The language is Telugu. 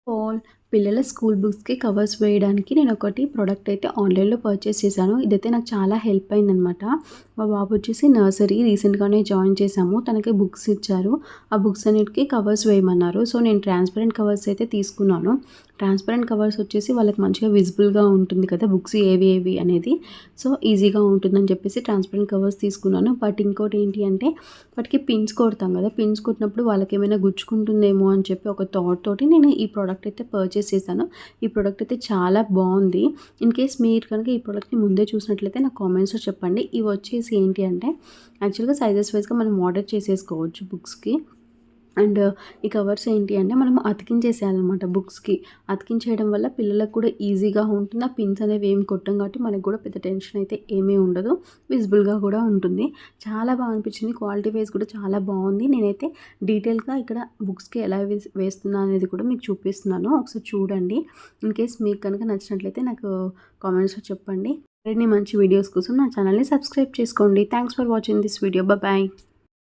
ఆల్ పిల్లల స్కూల్ బుక్స్‌కి కవర్స్ వేయడానికి నేనొకటి ప్రొడక్ట్ అయితే ఆన్‌లైన్‌లో పర్చేస్ చేశాను. ఇదైతే నాకు చాలా హెల్ప్ అయిందనమాట. మా బాబు వచ్చేసి నర్సరీ రీసెంట్‌గానే జాయిన్ చేశాము. తనకి బుక్స్ ఇచ్చారు. ఆ బుక్స్ అన్నిటికి కవర్స్ వేయమన్నారు. సో, నేను ట్రాన్స్‌పరెంట్ కవర్స్ అయితే తీసుకున్నాను. ట్రాన్స్‌పరెంట్ కవర్స్ వచ్చేసి వాళ్ళకి మంచిగా విజిబుల్‌గా ఉంటుంది కదా! బుక్స్ ఏవి ఏవి అనేది. సో, ఈజీగా ఉంటుందని చెప్పేసి ట్రాన్స్‌పరెంట్ కవర్స్ తీసుకున్నాను. బట్ ఇంకోటేంటి అంటే వాటికి పిన్స్ కొడతాం కదా! పిన్స్ కొట్టినప్పుడు వాళ్ళకేమైనా గుచ్చుకుంటుందేమో అని చెప్పి ఒక థాట్ తోటి నేను ఈ ప్రోడక్ట్ అయితే పర్చేస్ చేశాను. ఈ ప్రోడక్ట్ అయితే చాలా బావుంది. ఇన్ కేస్ మీరు కనుక ఈ ప్రోడక్ట్‌ని ముందే చూసినట్లయితే నాకు కామెంట్స్‌లో చెప్పండి. ఇవి వచ్చేసి ఏంటి అంటే యాక్చువల్‌గా సైజెస్ వైస్‌గా మనం ఆర్డర్ చేసేసుకోవచ్చు బుక్స్‌కి. అండ్ ఈ కవర్స్ ఏంటి అంటే మనం అతికించేసేయాలనమాట బుక్స్‌కి. అతికించేయడం వల్ల పిల్లలకు కూడా ఈజీగా ఉంటుంది. ఆ పిన్స్ అనేవి ఏమి కొట్టం కాబట్టి మనకు కూడా పెద్ద టెన్షన్ అయితే ఏమీ ఉండదు. విజిబుల్‌గా కూడా ఉంటుంది. చాలా బాగా అనిపించింది. క్వాలిటీ వైస్ కూడా చాలా బావుంది. నేనైతే డీటెయిల్‌గా ఇక్కడ బుక్స్‌కి ఎలా వేస్తున్నా అనేది కూడా మీకు చూపిస్తున్నాను. ఒకసారి చూడండి. ఇన్ కేస్ మీకు కనుక నచ్చినట్లయితే నాకు కామెంట్స్‌లో చెప్పండి. మరిన్ని మంచి వీడియోస్ కోసం నా ఛానల్‌ని సబ్స్క్రైబ్ చేసుకోండి. Thanks for watching this video. Bye.